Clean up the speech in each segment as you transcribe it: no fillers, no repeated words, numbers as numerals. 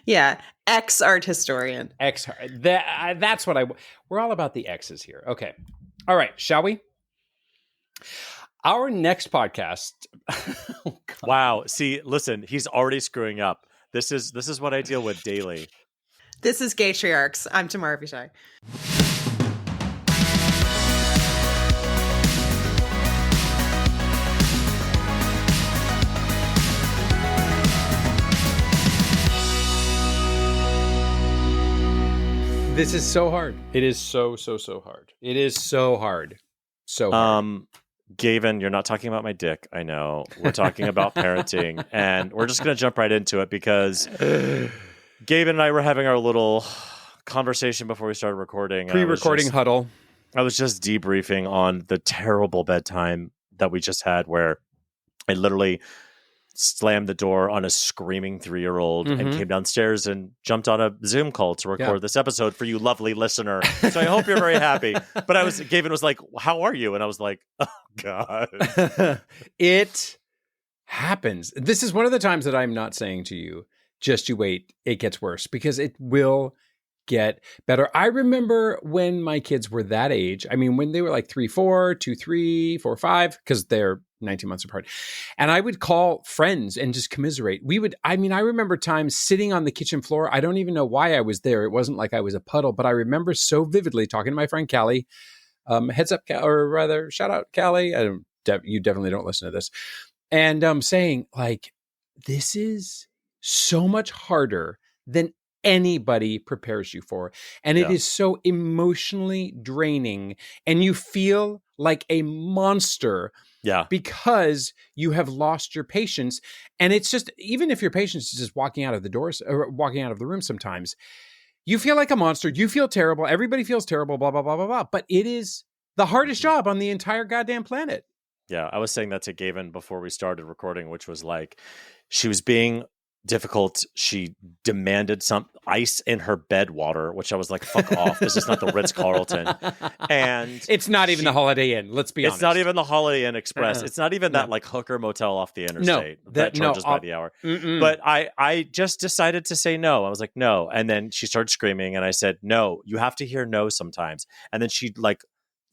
Yeah. Ex-art historian. That's what we're all about the X's here. Okay. All right. Shall we? Our next podcast. Oh, wow. See, listen, he's already screwing up. This is what I deal with daily. This is Gaytriarchs. I'm Tamar Avishai. This is so hard. It is so hard. It is so hard. So hard. Gavin, you're not talking about my dick. I know. We're talking about parenting, and we're just going to jump right into it because Gavin and I were having our little conversation before we started recording. Pre-recording huddle. I was just debriefing on the terrible bedtime that we just had where I literally slammed the door on a screaming 3-year-old and came downstairs and jumped on a Zoom call to record this episode for you lovely listener. So I hope you're very happy. But Gavin was like, how are you? And I was like, oh God. It happens. This is one of the times that I'm not saying to you, just you wait, it gets worse, because it will get better. I remember when my kids were that age. I mean, when they were like 3, 4, 2, 3, 4, 5, because they're 19 months apart. And I would call friends and just commiserate. I remember times sitting on the kitchen floor. I don't even know why I was there. It wasn't like I was a puddle, but I remember so vividly talking to my friend Callie. Heads up, or rather, shout out Callie. You definitely don't listen to this. And saying, like, this is so much harder than anybody prepares you for. And it is so emotionally draining. And you feel like a monster. Yeah. Because you have lost your patience. And it's just, even if your patience is just walking out of the doors or walking out of the room sometimes, you feel like a monster. You feel terrible. Everybody feels terrible, blah, blah, blah, blah, blah. But it is the hardest job on the entire goddamn planet. Yeah. I was saying that to Gavin before we started recording, which was like, she was being difficult. She demanded some ice in her bed water, which I was like, fuck off. This is not the Ritz-Carlton. And it's not even the Holiday Inn. Let's be honest. It's not even the Holiday Inn Express. It's not even that like hooker motel off the interstate that charges by the hour. But I just decided to say no. I was like, no. And then she started screaming and I said, no, you have to hear no sometimes. And then she like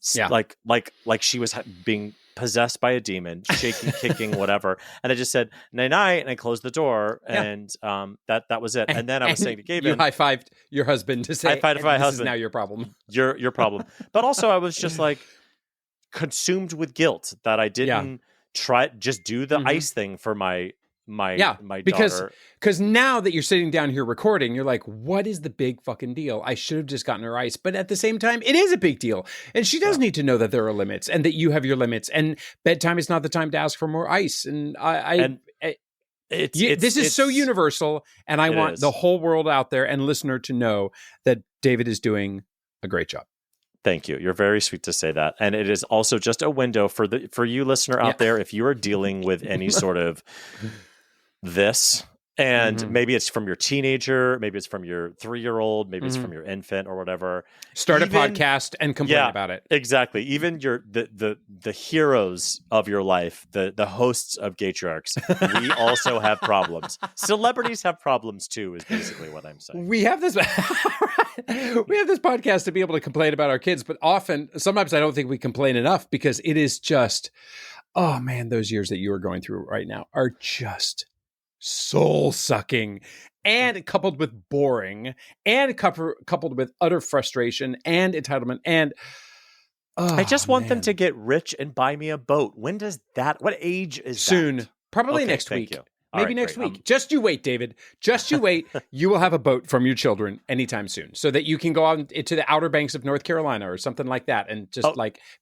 she was being possessed by a demon, shaking, kicking, whatever. And I just said, night-night, and I closed the door, and that was it. And then I was saying to Gavin... You high-fived your husband to say, high-fived my husband. This is now your problem. Your problem. But also, I was just like, consumed with guilt that I didn't just do the ice thing for my daughter. Because now that you're sitting down here recording, you're like, what is the big fucking deal? I should have just gotten her ice. But at the same time, it is a big deal. And she does need to know that there are limits and that you have your limits. And bedtime is not the time to ask for more ice. And this is so universal. And I want the whole world out there and listener to know that David is doing a great job. Thank you. You're very sweet to say that. And it is also just a window for you listener out there. If you are dealing with any sort of this, and maybe it's from your teenager, maybe it's from your 3-year-old, maybe it's from your infant or whatever. Start a podcast and complain about it. Exactly. Even the heroes of your life, the hosts of Gaytriarchs, we also have problems. Celebrities have problems too, is basically what I'm saying. We have this podcast to be able to complain about our kids, but sometimes I don't think we complain enough because it is just, oh man, those years that you are going through right now are just soul-sucking and coupled with boring and coupled with utter frustration and entitlement and I just want them to get rich and buy me a boat. When does that, what age is soon? That? Probably next week. You. Maybe next week. Just you wait, David. Just you wait. You will have a boat from your children anytime soon so that you can go out into the Outer Banks of North Carolina or something like that and just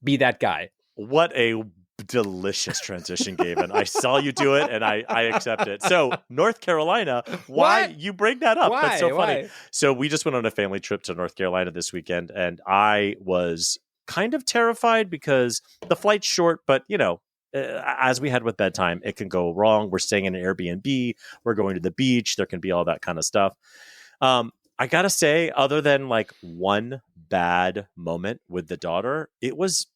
be that guy. What a delicious transition, Gavin. I saw you do it and I accept it. So North Carolina, why you bring that up? That's so funny. So we just went on a family trip to North Carolina this weekend and I was kind of terrified because the flight's short, but as we had with bedtime, it can go wrong. We're staying in an Airbnb. We're going to the beach. There can be all that kind of stuff. I gotta say, other than like one bad moment with the daughter, it was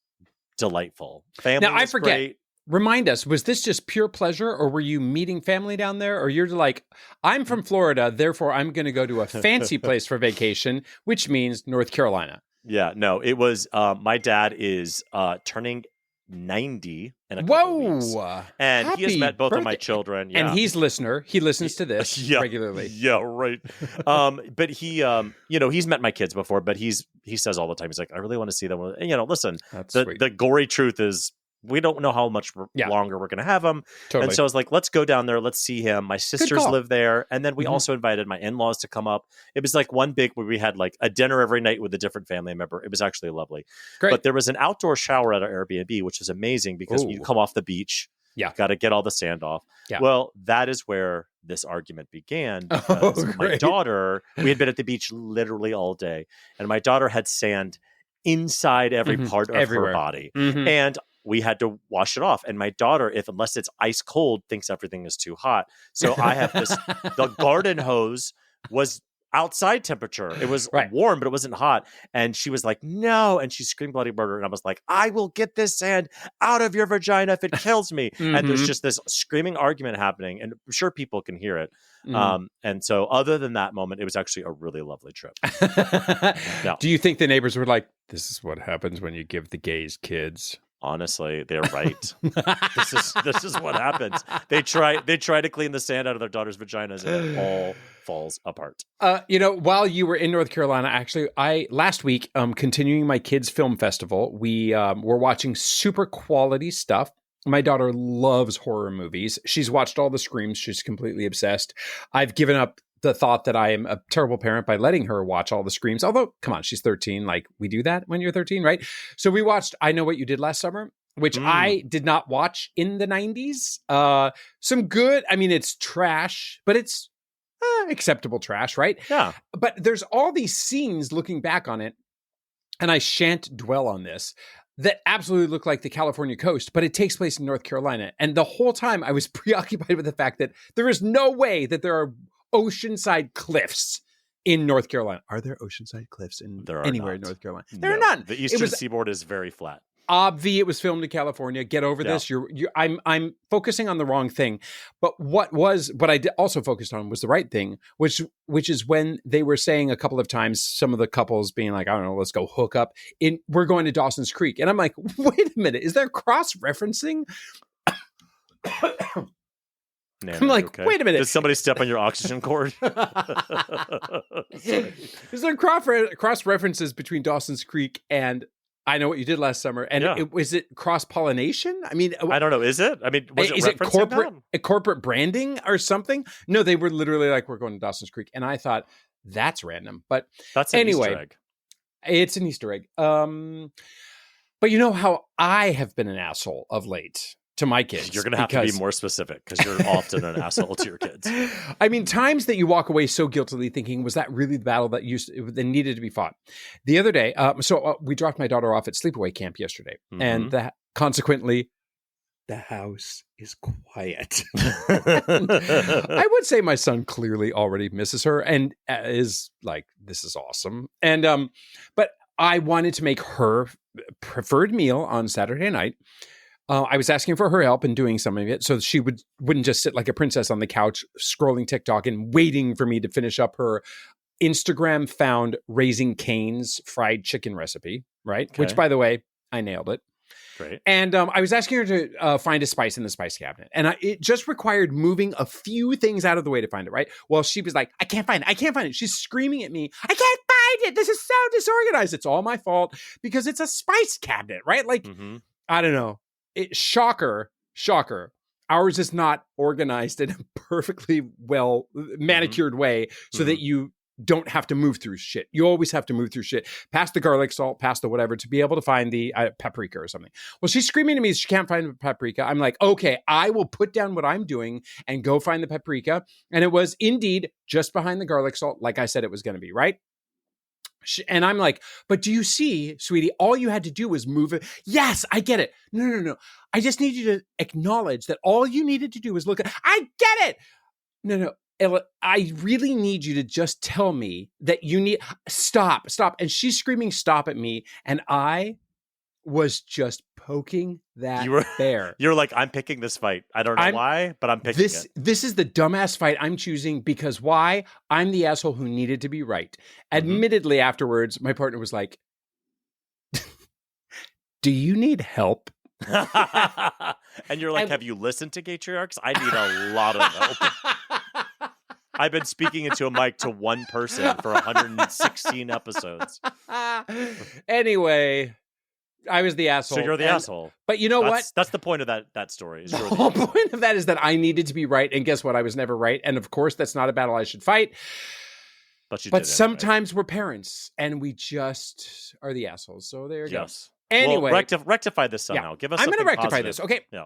delightful. Family. Now I forget. Great. remind us, was this just pure pleasure, or were you meeting family down there? Or you're like, I'm from Florida, therefore I'm going to go to a fancy place for vacation, which means North Carolina. Yeah, no, it was, my dad is turning 90 in a couple weeks. And he has met both of my children. Yeah. And he's a listener. He listens to this regularly. Yeah, right. But he, he's met my kids before, but he says all the time, he's like, I really want to see them. And, listen, the gory truth is we don't know how much longer we're going to have him. Totally. And so I was like, let's go down there. Let's see him. My sisters live there. And then we also invited my in-laws to come up. It was like one big where we had like a dinner every night with a different family member. It was actually lovely. Great. But there was an outdoor shower at our Airbnb, which is amazing because when you come off the beach, you got to get all the sand off. Yeah. Well, that is where this argument began because my daughter, we had been at the beach literally all day, and my daughter had sand inside every part of her body. And we had to wash it off. And my daughter, unless it's ice cold, thinks everything is too hot. So I have the garden hose was outside temperature. It was warm, but it wasn't hot. And she was like, no. And she screamed bloody murder. And I was like, I will get this sand out of your vagina if it kills me. And there's just this screaming argument happening. And I'm sure people can hear it. And so other than that moment, it was actually a really lovely trip. Do you think the neighbors were like, this is what happens when you give the gays kids? Honestly, they're right. This is what happens. They try to clean the sand out of their daughter's vaginas, and it all falls apart. While you were in North Carolina, actually, last week, continuing my kids' film festival, we were watching super quality stuff. My daughter loves horror movies. She's watched all the Screams. She's completely obsessed. I've given up the thought that I am a terrible parent by letting her watch all the Screams. Although, come on, she's 13. Like, we do that when you're 13, right? So we watched I Know What You Did Last Summer, which I did not watch in the 90s. Some good, it's trash, but it's acceptable trash, right? Yeah. But there's all these scenes looking back on it, and I shan't dwell on this, that absolutely look like the California coast, but it takes place in North Carolina. And the whole time I was preoccupied with the fact that there is no way that there are oceanside cliffs in North Carolina. Are there oceanside cliffs anywhere in North Carolina? There are none. The eastern seaboard is very flat. It was filmed in California. Get over this. I'm focusing on the wrong thing. But what I also focused on was the right thing, which is when they were saying a couple of times, some of the couples being like, I don't know, let's go hook up. We're going to Dawson's Creek. And I'm like, wait a minute, is there cross-referencing? I'm like, okay? Wait a minute. Did somebody step on your oxygen cord? Is there cross references between Dawson's Creek and I Know What You Did Last Summer? And was it cross-pollination? I don't know. Is it? Was it corporate branding or something? No, they were literally like, we're going to Dawson's Creek. And I thought, that's random. But that's an Easter egg. It's an Easter egg. But you know how I have been an asshole of late to my kids. You're going to have to be more specific because you're often an asshole to your kids. Times that you walk away so guiltily thinking, was that really the battle that needed to be fought? The other day, we dropped my daughter off at sleepaway camp yesterday. And consequently, the house is quiet. I would say my son clearly already misses her and is like, this is awesome. And but I wanted to make her preferred meal on Saturday night. I was asking for her help in doing some of it so she wouldn't just sit like a princess on the couch scrolling TikTok and waiting for me to finish up her Instagram found Raising Cane's fried chicken recipe, right? Okay. Which, by the way, I nailed it. Great. And I was asking her to find a spice in the spice cabinet. And it just required moving a few things out of the way to find it, right? Well, she was like, I can't find it. She's screaming at me, I can't find it. This is so disorganized. It's all my fault because it's a spice cabinet, right? Like, I don't know. Shocker. Ours is not organized in a perfectly well manicured way so that you don't have to move through shit. You always have to move through shit, past the garlic salt, past the whatever, to be able to find the paprika or something. Well, she's screaming at me she can't find the paprika. I'm like, okay, I will put down what I'm doing and go find the paprika. And it was indeed just behind the garlic salt, like I said it was going to be, right? And I'm like, but do you see, sweetie, all you had to do was move it. Yes, I get it. No. I just need you to acknowledge that all you needed to do was look at, I get it. No. Ella, I really need you to just tell me that you need, stop. And she's screaming, stop at me. And I was just poking that bear. You're like, I'm picking this fight. I don't know why, but I'm picking it. This is the dumbass fight I'm choosing because why? I'm the asshole who needed to be right. Admittedly, afterwards, my partner was like, do you need help? And you're like, have you listened to Gaytriarchs? I need a lot of help. I've been speaking into a mic to one person for 116 episodes. Anyway, I was the asshole. So you're the asshole. But you know what? That's the point of that story. The whole point of that is that I needed to be right. And guess what? I was never right. And of course, that's not a battle I should fight. But sometimes we're parents and we just are the assholes. So there you go. Anyway, well, rectify this somehow. Give us. I'm going to rectify this. Okay. Yeah.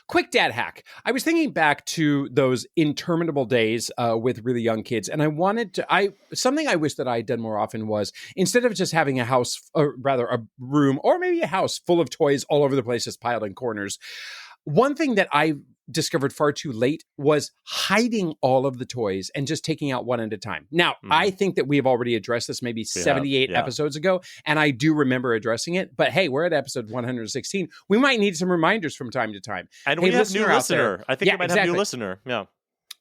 Quick dad hack. I was thinking back to those interminable days with really young kids, and I wanted to. Something I wish that I had done more often was instead of just having a house, or rather a room, or maybe a house full of toys all over the place, just piled in corners. One thing that I discovered far too late was hiding all of the toys and just taking out one at a time. Now, I think that we have already addressed this maybe 78 episodes ago, and I do remember addressing it. But hey, we're at episode 116. We might need some reminders from time to time. And we have new listener. I think we might have new listener. Yeah.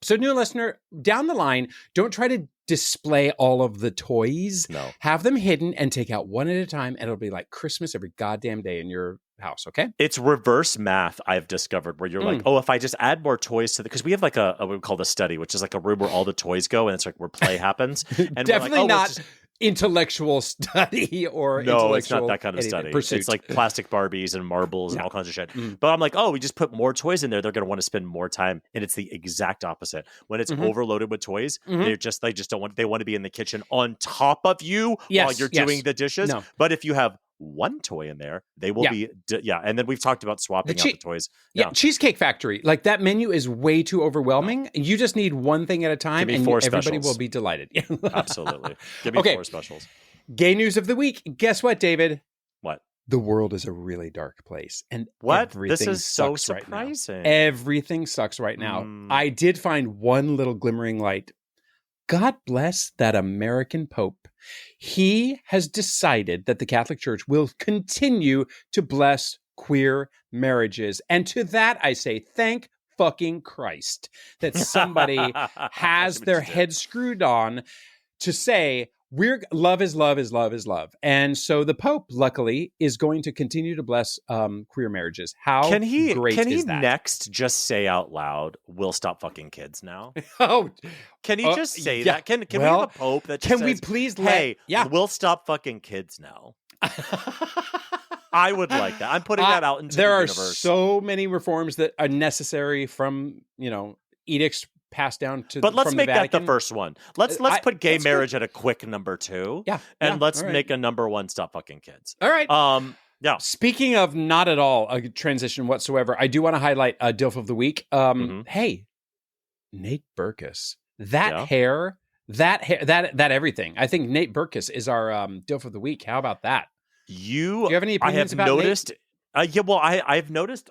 So new listener, down the line, don't try to display all of the toys. No. Have them hidden and take out one at a time, and it'll be like Christmas every goddamn day in your house, okay? It's reverse math, I've discovered, where you're like, oh, if I just add more toys to because we have like a what we call the study, which is like a room where all the toys go, and it's like where play happens. And definitely not intellectual study or no, it's not that kind of study. Pursuit. It's like plastic Barbies and marbles and all kinds of shit. But I'm like, oh, we just put more toys in there. They're going to want to spend more time, and it's the exact opposite. When it's overloaded with toys, they just don't want. They want to be in the kitchen on top of you while you're doing the dishes. No. But if you have one toy in there, they will be and then we've talked about swapping out the toys. Cheesecake Factory, like that menu is way too overwhelming. You just need one thing at a time, and everybody will be delighted. Absolutely. Give me 4 specials. Gay news of the week. Guess what, David? What? The world is a really dark place, and this is so surprising. Right now. Everything sucks right now. I did find one little glimmering light. God bless that American Pope. He has decided that the Catholic Church will continue to bless queer marriages. And to that, I say, thank fucking Christ that somebody has their head screwed on to say, love is love is love is love. And so the Pope, luckily, is going to continue to bless queer marriages. How great is that? Can he next just say out loud, we'll stop fucking kids now? Can he just say that? Can we have a Pope that just we please we'll stop fucking kids now? I would like that. I'm putting that out into the universe. There are so many reforms that are necessary from, edicts passed down to But let's make that the first one. Let's put gay marriage at a quick number 2. And let's make a number 1 stop fucking kids. All right. Yeah. Speaking of not at all a transition whatsoever, I do want to highlight a DILF of the week. Hey, Nate Berkus. That hair, that everything. I think Nate Berkus is our DILF of the week. How about that? Do you have any opinions about Nate? I've noticed,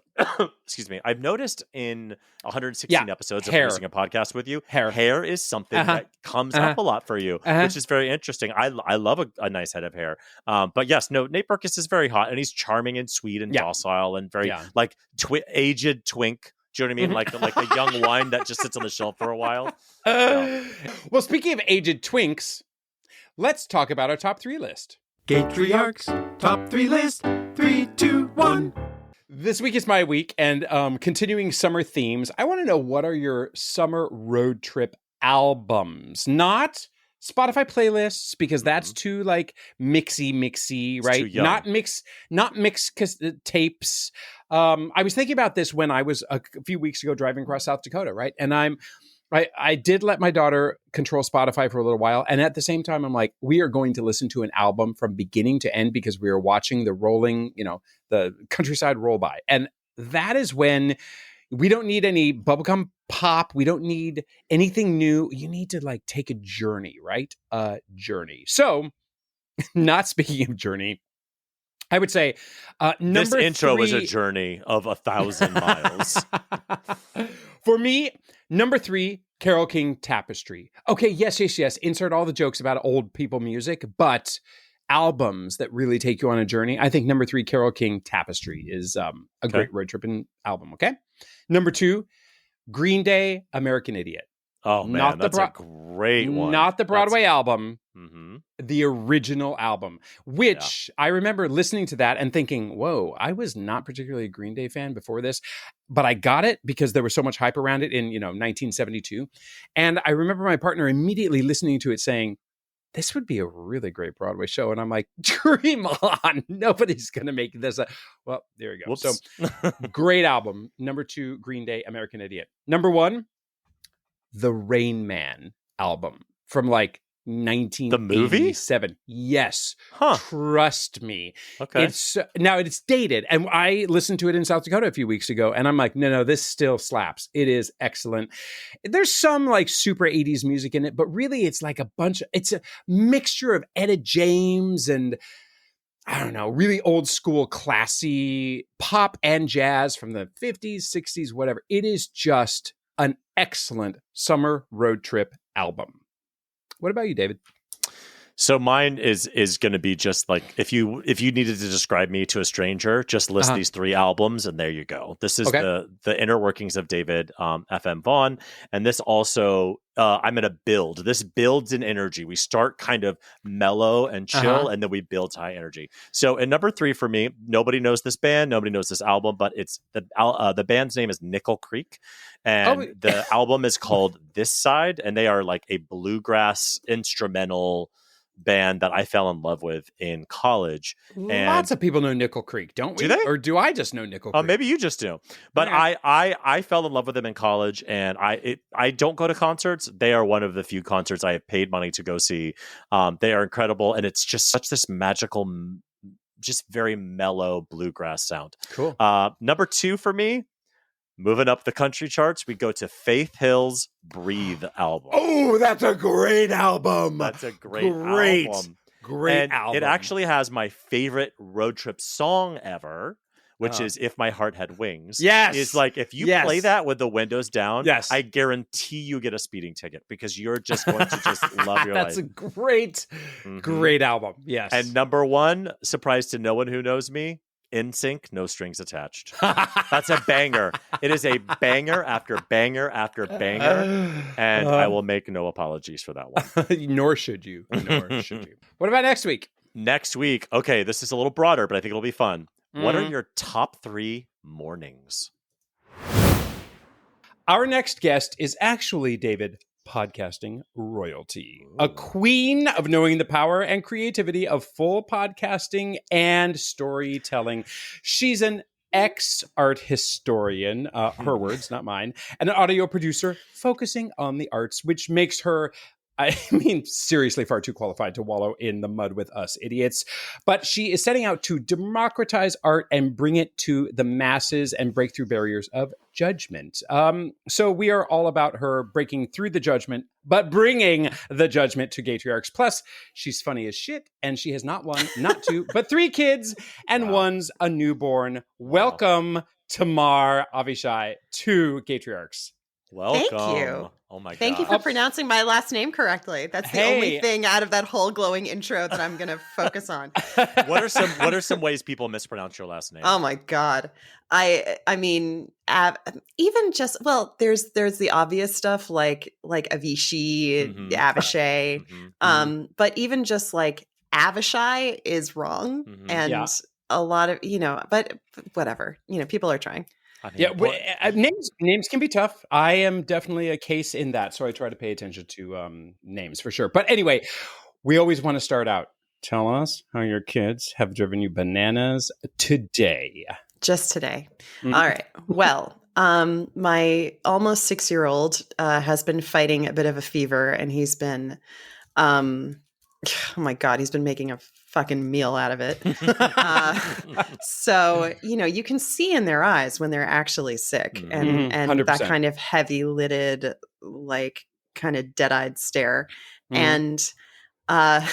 excuse me, I've noticed in 116 episodes of producing a podcast with you, hair is something that comes up a lot for you, which is very interesting. I love a nice head of hair. But yes, Nate Berkus is very hot, and he's charming and sweet and docile and very like aged twink. Do you know what I mean? Like a young wine that just sits on the shelf for a while. Well, speaking of aged twinks, let's talk about our top 3 list. Gaytriarchs top 3 list. 3, 2, 1. This week is my week, and continuing summer themes, I want to know, what are your summer road trip albums? Not Spotify playlists, because that's too like mixy, right? Not mix tapes. I was thinking about this when I was a few weeks ago driving across South Dakota, right? And I did let my daughter control Spotify for a little while. And at the same time, I'm like, we are going to listen to an album from beginning to end because we are watching the rolling, the countryside roll by. And that is when we don't need any bubblegum pop. We don't need anything new. You need to like take a journey, right? A journey. So not speaking of journey, I would say this intro is a journey of 1,000 miles. For me, number 3, Carole King Tapestry. Okay, yes. Insert all the jokes about old people music, but albums that really take you on a journey, I think number 3, Carole King, Tapestry, is a great road tripping album. Okay. Number 2, Green Day, American Idiot. Oh man, that's a great one. Not the Broadway album, Mm-hmm. the original album, which I remember listening to that and thinking, whoa, I was not particularly a Green Day fan before this, but I got it because there was so much hype around it in, 1972. And I remember my partner immediately listening to it saying, this would be a really great Broadway show. And I'm like, dream on. Nobody's going to make this. Well, there you go. Whoops. So great album. Number 2, Green Day, American Idiot. Number 1, the Rain Man album from like 1987. Yes. Huh. Trust me. Okay. It's dated. And I listened to it in South Dakota a few weeks ago and I'm like, no, this still slaps. It is excellent. There's some like super 80s music in it, but really it's like it's a mixture of Etta James and I don't know, really old school, classy pop and jazz from the 50s, 60s, whatever. It is just an excellent summer road trip album. What about you, David? So mine is going to be just like if you needed to describe me to a stranger, just list these 3 albums and there you go. This is the inner workings of David FM Vaughn, and this also I'm going to build. This builds in energy. We start kind of mellow and chill, and then we build to high energy. So in number 3 for me, nobody knows this band, nobody knows this album, but it's the band's name is Nickel Creek, and the album is called This Side, and they are like a bluegrass instrumental band that I fell in love with in college. Lots of people know Nickel Creek, don't we? Do they? Or do I just know Nickel Creek? Maybe you just do. But I fell in love with them in college, and I don't go to concerts. They are one of the few concerts I have paid money to go see. They are incredible, and it's just such this magical, just very mellow bluegrass sound. Cool. Number 2 for me, moving up the country charts, we go to Faith Hill's Breathe album. Oh, that's a great album. That's a great album. Great album. It actually has my favorite road trip song ever, which is If My Heart Had Wings. Yes. It's like, if you play that with the windows down, I guarantee you get a speeding ticket because you're just going to just love your life. That's a great, great album. Yes. And number 1, surprise to no one who knows me, NSYNC, No Strings Attached. That's a banger. It is a banger after banger after banger, and I will make no apologies for that one. Nor should you. What about next week? Next week, okay, this is a little broader, but I think it'll be fun. What are your top 3 mornings? Our next guest is actually, David, podcasting royalty. Ooh. A queen of knowing the power and creativity of full podcasting and storytelling. She's an ex-art historian, her words, not mine, and an audio producer focusing on the arts, which makes her, I mean, seriously far too qualified to wallow in the mud with us idiots. But she is setting out to democratize art and bring it to the masses and break through barriers of judgment. So we are all about her breaking through the judgment, but bringing the judgment to Gaytriarchs. Plus, she's funny as shit, and she has not 1, not 2, but 3 kids, and one's a newborn. Welcome, Tamar Avishai, to Gaytriarchs. Welcome. Thank you. Oh my God. Thank you for pronouncing my last name correctly. That's the only thing out of that whole glowing intro that I'm going to focus on. What are some ways people mispronounce your last name? Oh my God. I mean, even just, well, there's the obvious stuff like Avishai, Avishai. But even just like Avishai is wrong. And a lot of, but whatever, people are trying. Names can be tough. I am definitely a case in that, so I try to pay attention to names for sure. But anyway, we always want to start out. Tell us how your kids have driven you bananas today. Just today. All right. Well, my almost 6-year-old has been fighting a bit of a fever, and he's been, oh my God, he's been making a fucking meal out of it. So, you can see in their eyes when they're actually sick, and 100%. that kind of heavy lidded, like kind of dead-eyed stare. And I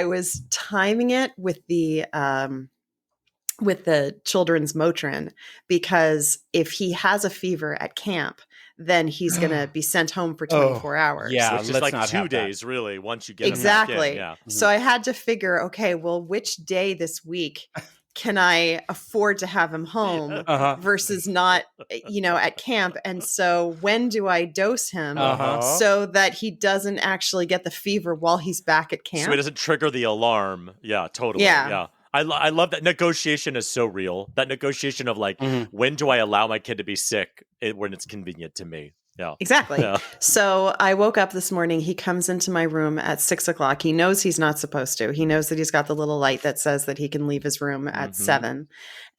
was timing it with the with the children's Motrin, because if he has a fever at camp, then he's going to be sent home for 24 hours. Yeah, which is like 2 days, really, once you get him back in. Yeah. So I had to figure, okay, well, which day this week can I afford to have him home versus not, at camp? And so when do I dose him so that he doesn't actually get the fever while he's back at camp? So he doesn't trigger the alarm. Yeah, totally. Yeah. I love that negotiation is so real. That negotiation of like, when do I allow my kid to be sick when it's convenient to me? Yeah. Exactly. Yeah. So I woke up this morning. He comes into my room at 6:00. He knows he's not supposed to. He knows that he's got the little light that says that he can leave his room at 7.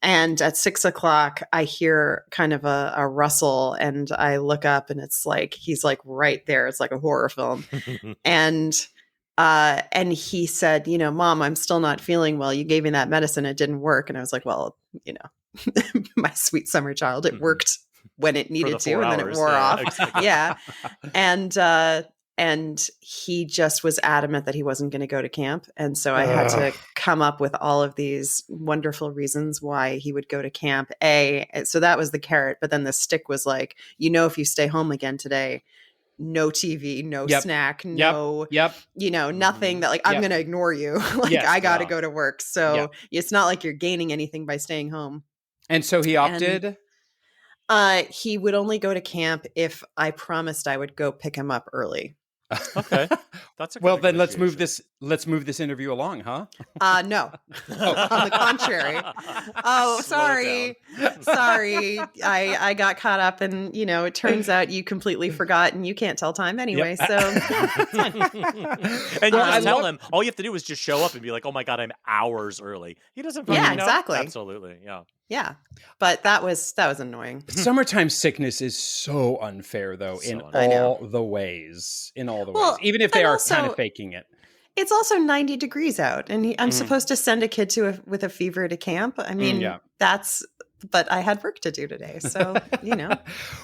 And at 6:00, I hear kind of a rustle, and I look up, and it's like he's like right there. It's like a horror film. And he said, Mom, I'm still not feeling well. You gave me that medicine. It didn't work. And I was like, well, my sweet summer child, it worked when it needed to, and then it wore off. Exactly. Yeah. And he just was adamant that he wasn't going to go to camp. And so I had to come up with all of these wonderful reasons why he would go to camp. So that was the carrot. But then the stick was like, if you stay home again today, no TV, no snack, no, nothing that like, I'm going to ignore you. I got to go to work. So it's not like you're gaining anything by staying home. And so he opted? He would only go to camp if I promised I would go pick him up early. Okay. That's well, then let's move this interview along, huh? No. On the contrary. Sorry. I got caught up, and it turns out you completely forgot, and you can't tell time anyway. So it's fine. And you just tell him, all you have to do is just show up and be like, oh my God, I'm hours early. He doesn't fucking know. Exactly. Absolutely. Yeah. Yeah. But that was annoying. Summertime sickness is so unfair, though, in all the ways. Even if they are kind of faking it. It's also 90 degrees out, and I'm supposed to send a kid with a fever to camp. I mean, but I had work to do today, so,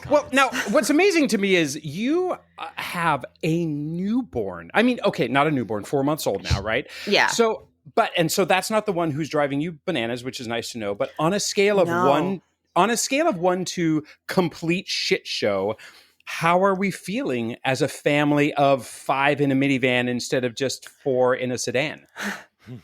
Well, now, what's amazing to me is you have a newborn. I mean, okay, not a newborn, 4 months old now, right? Yeah. So that's not the one who's driving you bananas, which is nice to know. But on a scale of 1 to complete shit show, how are we feeling as a family of 5 in a minivan instead of just 4 in a sedan?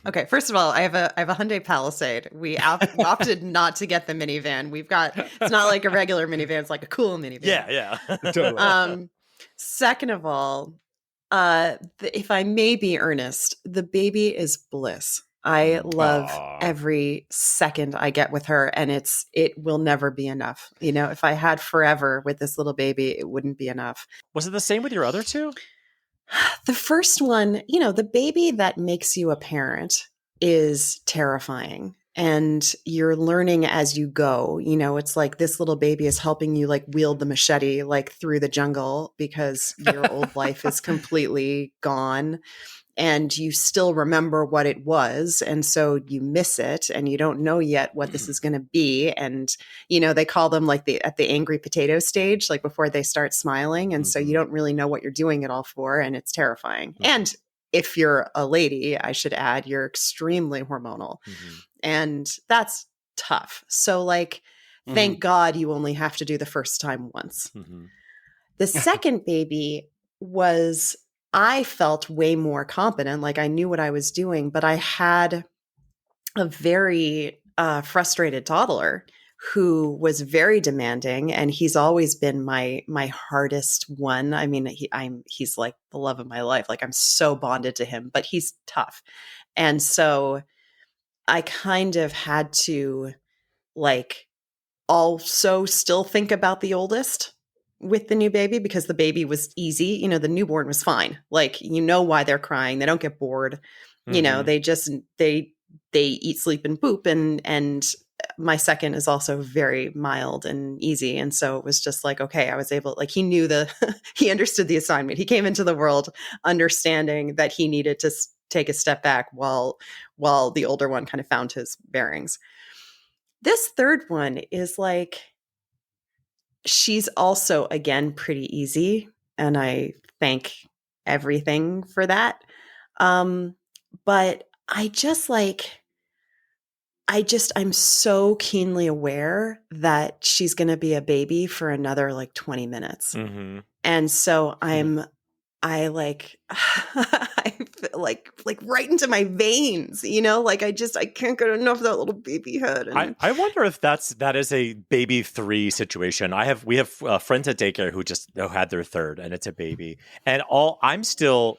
Okay, first of all, I have a Hyundai Palisade. We opted not to get the minivan. It's not like a regular minivan; it's like a cool minivan. Yeah. Totally. Second of all, if I may be earnest, the baby is bliss. I love every second I get with her, and it will never be enough. If I had forever with this little baby, it wouldn't be enough. Was it the same with your other two? The first one, the baby that makes you a parent is terrifying. And you're learning as you go. It's like this little baby is helping you like wield the machete like through the jungle, because your old life is completely gone. And you still remember what it was. And so you miss it, and you don't know yet what this is going to be. And, they call them like at the angry potato stage, like before they start smiling. And so you don't really know what you're doing it all for. And it's terrifying. And if you're a lady, I should add, you're extremely hormonal. And that's tough. So thank God you only have to do the first time once. The second baby I felt way more competent. Like I knew what I was doing, but I had a very frustrated toddler who was very demanding, and he's always been my hardest one. I mean, he's like the love of my life. Like I'm so bonded to him, but he's tough. And so I kind of had to also still think about the oldest with the new baby, because the baby was easy. The newborn was fine. Why they're crying. They don't get bored. They just, they eat, sleep, and poop. And my second is also very mild and easy. And so it was just like, okay, I was able, he knew he understood the assignment. He came into the world understanding that he needed to take a step back while the older one kind of found his bearings. This third one is she's also, again, pretty easy, and I thank everything for that. But I just I'm so keenly aware that she's going to be a baby for another like 20 minutes. Mm-hmm. And so I like, I feel like right into my veins, like I can't get enough of that little baby head. And I wonder if that is a baby 3 situation. We have friends at daycare who just had their third, and it's a baby. And I still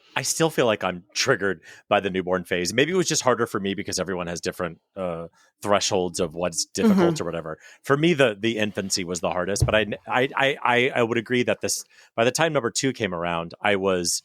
feel like I'm triggered by the newborn phase. Maybe it was just harder for me because everyone has different thresholds of what's difficult or whatever. For me, the infancy was the hardest. But I would agree that by the time number 2 came around, I was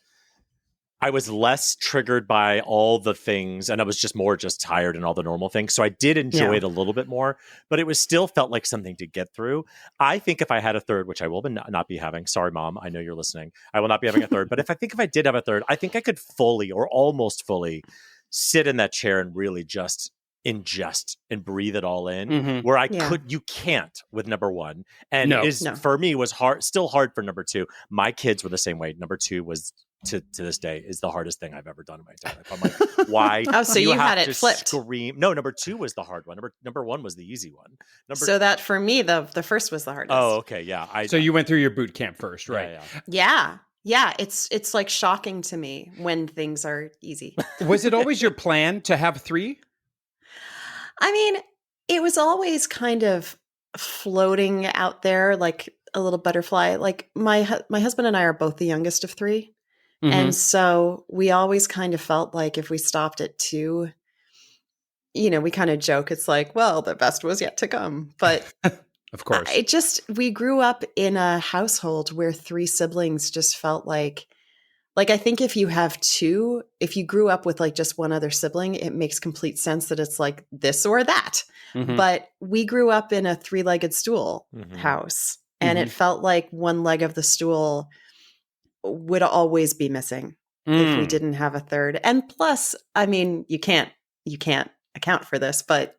less triggered by all the things, and I was just more tired and all the normal things. So I did enjoy it a little bit more, but it was still felt like something to get through. I think if I had a third, which I will not be having, sorry, Mom, I know you're listening, I will not be having a third. But if I did have a third, I think I could fully or almost fully sit in that chair and really just ingest and breathe it all in, where you can't with number 1. And for me was still hard for number 2. My kids were the same way. Number 2 was to this day is the hardest thing I've ever done in my entire life. I'm like, why? Oh, so you had it flipped. Scream. No, number 2 was the hard one. Number 1 was the easy one. So that for me, the first was the hardest. Oh, okay, yeah. So you went through your boot camp first, right? Yeah. It's like shocking to me when things are easy. Was it always your plan to have 3? I mean, it was always kind of floating out there like a little butterfly. Like my husband and I are both the youngest of 3. And so we always kind of felt like if we stopped at 2, we kind of joke. It's like, well, the best was yet to come. But of course, we grew up in a household where 3 siblings just felt like I think if you have 2, if you grew up with like just one other sibling, it makes complete sense that it's like this or that. But we grew up in a 3-legged stool house, and it felt like one leg of the stool would always be missing if we didn't have a third. And plus, I mean, you can't account for this, but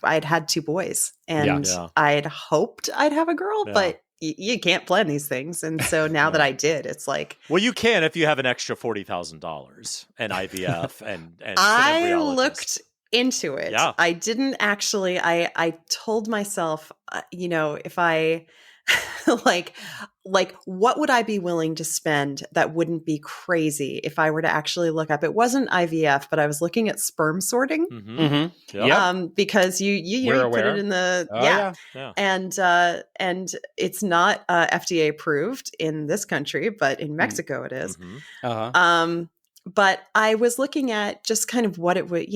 I'd had 2 boys, and I'd hoped I'd have a girl, but you can't plan these things. And so now that I did, it's like, well, you can if you have an extra $40,000 and IVF and I looked into it. Yeah. I didn't actually, I told myself, if I like what would I be willing to spend that wouldn't be crazy if I were to actually look up? It wasn't IVF, but I was looking at sperm sorting. Because you put it in the and it's not FDA approved in this country, but in Mexico it is. But I was looking at just kind of what it would,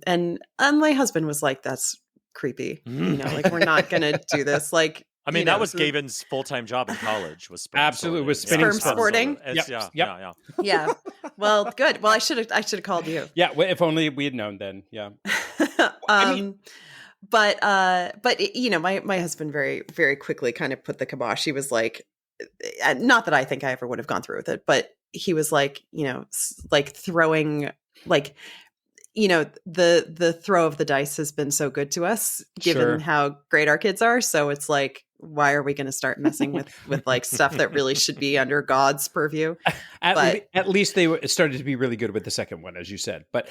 and my husband was like, "That's creepy, like we're not gonna do this." Like, I mean, that was Gavin's full-time job in college. Was sperm absolutely was sperm sporting. Yeah. Well, good. Well, I should have called you. Yeah. Well, if only we had known then. Yeah. But my husband very, very quickly kind of put the kibosh. He was like, not that I think I ever would have gone through with it, but he was like, like throwing, like, the throw of the dice has been so good to us, given how great our kids are. So it's like, why are we going to start messing with like stuff that really should be under God's purview? At least they started to be really good with the second one, as you said. But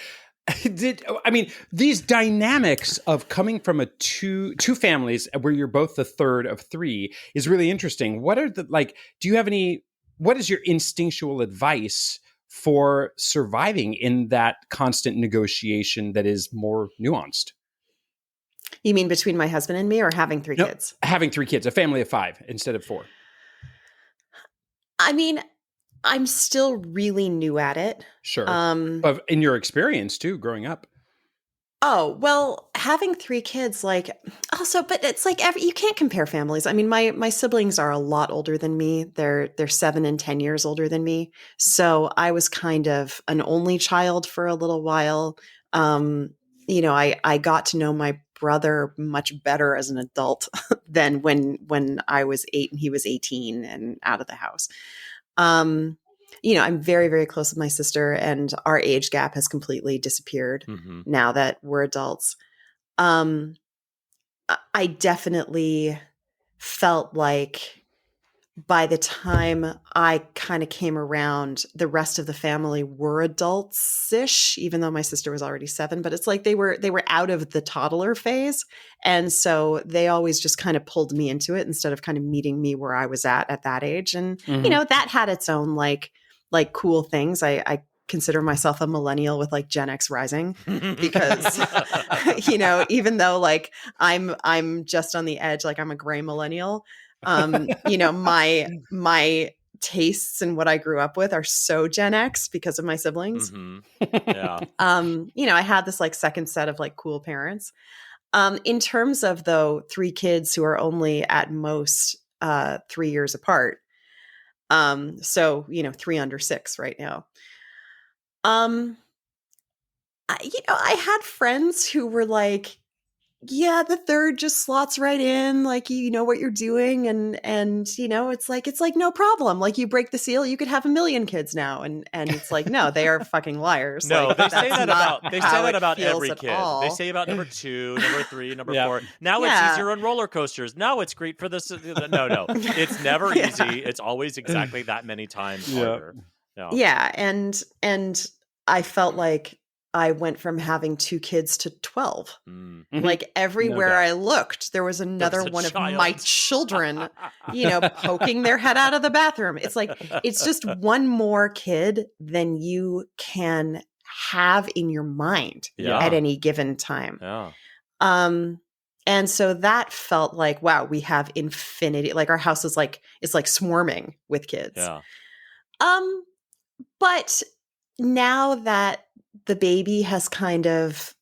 these dynamics of coming from two families where you're both the third of 3 is really interesting. What are what is your instinctual advice for surviving in that constant negotiation that is more nuanced? You mean between my husband and me, or having 3 kids? Having 3 kids, a family of 5 instead of 4. I mean, I'm still really new at it. Sure. But in your experience too, growing up. Oh, well, having 3 kids, like, also, but it's like you can't compare families. I mean, my siblings are a lot older than me. They're 7 and 10 years older than me. So I was kind of an only child for a little while. I got to know my brother much better as an adult than when I was 8 and he was 18 and out of the house. I'm very, very close with my sister, and our age gap has completely disappeared now that we're adults. I definitely felt like by the time I kind of came around, the rest of the family were adults-ish, even though my sister was already 7. But it's like they were out of the toddler phase. And so they always just kind of pulled me into it instead of kind of meeting me where I was at that age. And, you know, that had its own like cool things. I consider myself a millennial with like Gen X rising because, you know, even though like I'm just on the edge, like I'm a gray millennial. You know, my tastes and what I grew up with are so Gen X because of my siblings. Yeah. You know, I had this like second set of like cool parents. In terms of though 3 kids who are only at most 3 years apart. So, you know, 3 under 6 right now. You know, I had friends who were like, yeah, the third just slots right in. Like, you know what you're doing. And, you know, it's like, no problem. Like you break the seal, you could have 1 million kids now. And it's like, no, they are fucking liars. No, like, they say that about every kid. all. They say about number 2, number 3, number 4. Now it's easier on roller coasters. Now it's great for this. No. It's never easy. It's always exactly that many times harder. Yeah. And I felt like I went from having 2 kids to 12. Like everywhere I looked, there was another one of my children, you know, poking their head out of the bathroom. It's like, it's just one more kid than you can have in your mind at any given time. And so that felt like, wow, we have infinity. Like our house is like, it's like swarming with kids. But now that the baby has kind of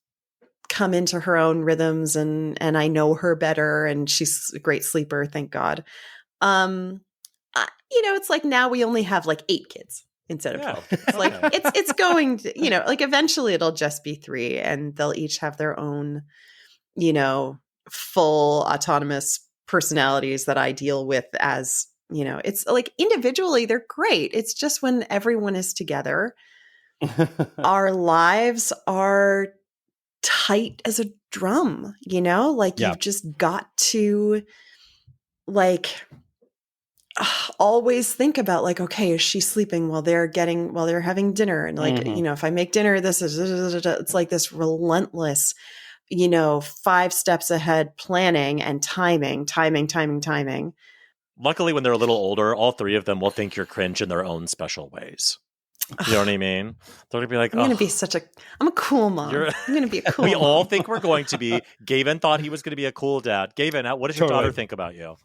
come into her own rhythms and I know her better and she's a great sleeper, thank God. You know, it's like now we only have like 8 kids instead of 12. It's like it's going to, you know, like eventually it'll just be 3 and they'll each have their own, you know, full autonomous personalities that I deal with as, you know, it's like individually they're great. It's just when everyone is together, our lives are tight as a drum, you know, like you've just got to like always think about like, okay, is she sleeping while they're having dinner? And like, you know, if I make dinner, this is, it's like this relentless, you know, 5 steps ahead planning and timing. Luckily, when they're a little older, all 3 of them will think you're cringe in their own special ways. You know what I mean? They're going to be like, I'm a cool mom. I'm going to be a cool We mom. all think we're going to be. Gavin thought he was going to be a cool dad. Gavin, what does your daughter think about you?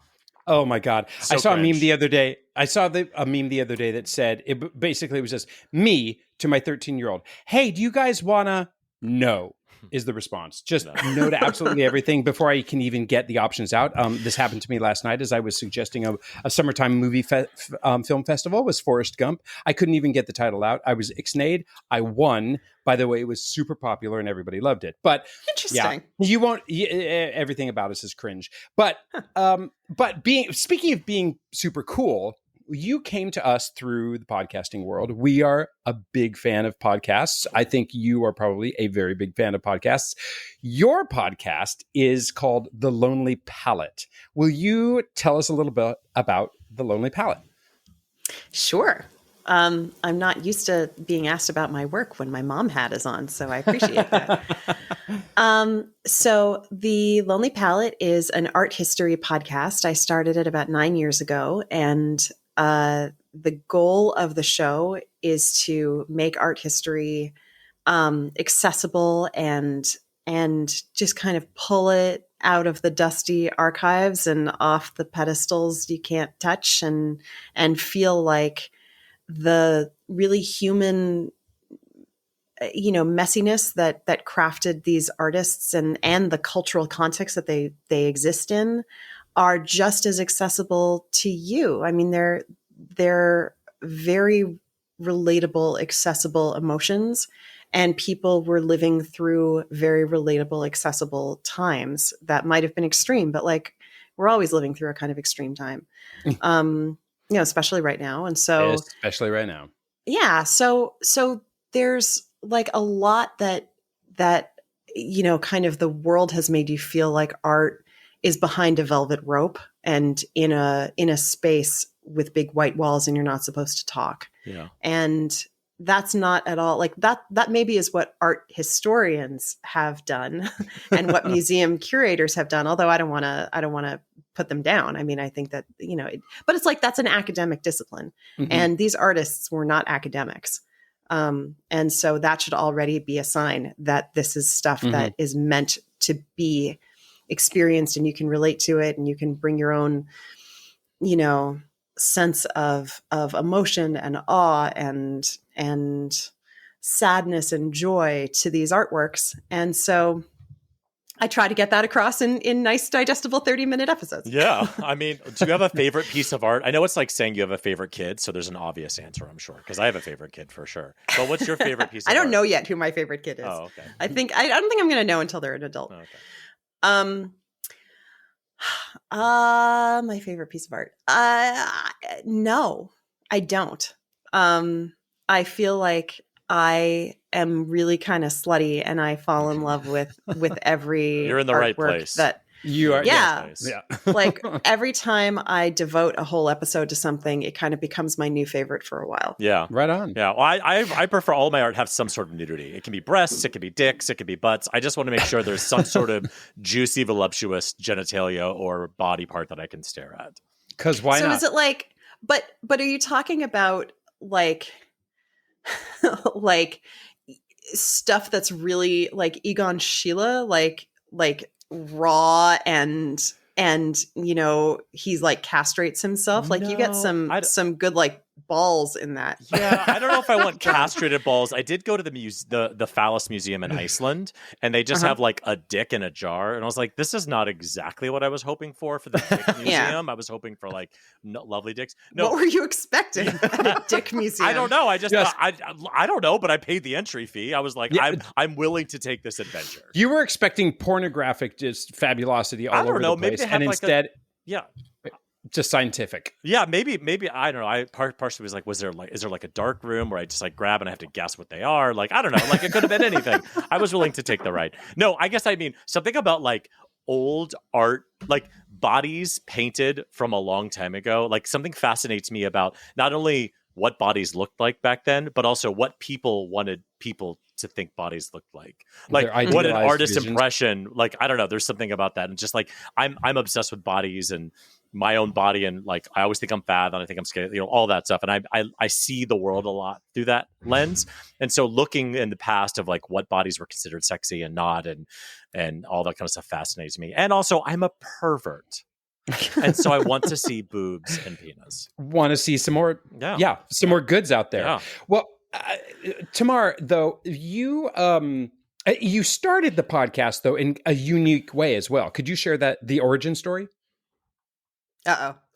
Oh my God. So I saw cringe. a meme the other day. A meme the other day that said, it basically was just me to my 13-year-old. Hey, do you guys want to? No. Is the response. Just no to absolutely everything before I can even get the options out. This happened to me last night as I was suggesting a summertime movie film festival was Forrest Gump. I couldn't even get the title out. I was ixnayed. I won. By the way, it was super popular and everybody loved it. But interesting. Yeah, you won't. Everything about us is cringe. But speaking of being super cool, you came to us through the podcasting world. We are a big fan of podcasts. I think you are probably a very big fan of podcasts. Your podcast is called The Lonely Palette. Will you tell us a little bit about The Lonely Palette? Sure. I'm not used to being asked about my work when my mom hat is on, so I appreciate that. So The Lonely Palette is an art history podcast. I started it about 9 years ago, and the goal of the show is to make art history accessible and just kind of pull it out of the dusty archives and off the pedestals you can't touch and feel like the really human, you know, messiness that crafted these artists and the cultural context that they exist in are just as accessible to you. I mean, they're very relatable, accessible emotions, and people were living through very relatable, accessible times that might have been extreme, but like we're always living through a kind of extreme time. You know, especially right now. And so especially right now. Yeah. So there's like a lot that, you know, kind of the world has made you feel like art is behind a velvet rope and in a space with big white walls and you're not supposed to talk. Yeah. And that's not at all like that maybe is what art historians have done and what museum curators have done. Although I don't want to put them down. I mean, I think that, but it's like, that's an academic discipline. Mm-hmm. And these artists were not academics. And so that should already be a sign that this is stuff that is meant to be experienced, and you can relate to it, and you can bring your own, sense of emotion and awe and sadness and joy to these artworks. And so I try to get that across in nice, digestible 30-minute episodes. Yeah. I mean, do you have a favorite piece of art? I know it's like saying you have a favorite kid, so there's an obvious answer, I'm sure, because I have a favorite kid for sure. But what's your favorite piece of art? I don't know yet who my favorite kid is. Oh, okay. I don't think I'm going to know until they're an adult. Okay. My favorite piece of art. No, I don't. I feel like I am really kind of slutty, and I fall in love with every You're in the right place. That you are. Yeah. Like every time I devote a whole episode to something, it kind of becomes my new favorite for a while. Yeah. Right on. Yeah. Well, I prefer all my art have some sort of nudity. It can be breasts, it can be dicks, it can be butts. I just want to make sure there's some sort of juicy, voluptuous genitalia or body part that I can stare at. Because why not? So is it like, but are you talking about like like stuff that's really like Egon Schiele, like raw and he's like castrates himself? Like you get some good like balls in that. Yeah, I don't know if I want castrated balls. I did go to the phallus museum in Iceland, and they just have like a dick in a jar, and I was like, this is not exactly what I was hoping for the dick museum. I was hoping for like lovely dicks. No, what were you expecting at a dick museum? I don't know. I just I don't know, but I paid the entry fee. I was like, I'm willing to take this adventure. You were expecting pornographic just fabulosity all over the place, maybe they have and like instead, just scientific. Yeah, maybe I don't know. I partially was like, is there like a dark room where I just like grab and I have to guess what they are? Like, I don't know. Like, it could have been anything. I was willing to take the ride. No, I guess I mean something about like old art, like bodies painted from a long time ago. Like something fascinates me about not only what bodies looked like back then, but also what people wanted people to think bodies looked like what an artist's impression. Like, I don't know. There's something about that, and just like I'm obsessed with bodies and my own body, and like I always think I'm fat and I think I'm skinny, all that stuff. And I see the world a lot through that lens. And so looking in the past of like what bodies were considered sexy and not, and all that kind of stuff fascinates me. And also I'm a pervert. And so I want to see boobs and penis. Want to see some more, some more goods out there. Yeah. Well, Tamar, though, you started the podcast though in a unique way as well. Could you share the origin story?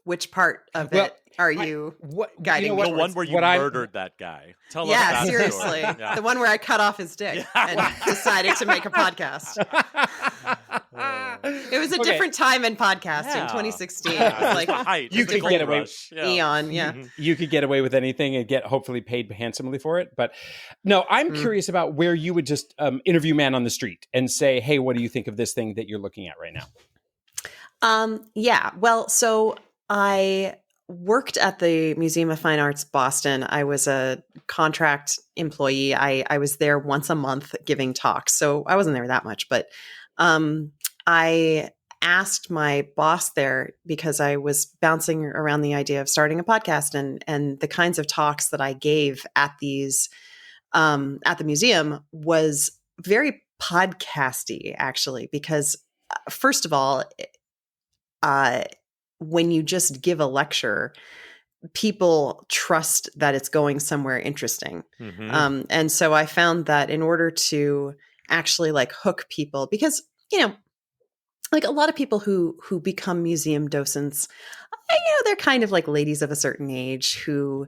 Which part of it are you guiding me? The one where you murdered that guy. Tell us that seriously. Yeah. The one where I cut off his dick and decided to make a podcast. It was a different time in podcasting, 2016. It was like you could get away eon, You could get away with anything and get hopefully paid handsomely for it. But no, I'm curious about where you would just interview man on the street and say, hey, what do you think of this thing that you're looking at right now? Well, so I worked at the Museum of Fine Arts, Boston. I was a contract employee. I was there once a month giving talks. So I wasn't there that much, but I asked my boss there, because I was bouncing around the idea of starting a podcast, and the kinds of talks that I gave at these, at the museum was very podcasty, actually, because first of all, when you just give a lecture, people trust that it's going somewhere interesting. Mm-hmm. And so I found that in order to actually like hook people, because, like a lot of people who become museum docents, they're kind of like ladies of a certain age who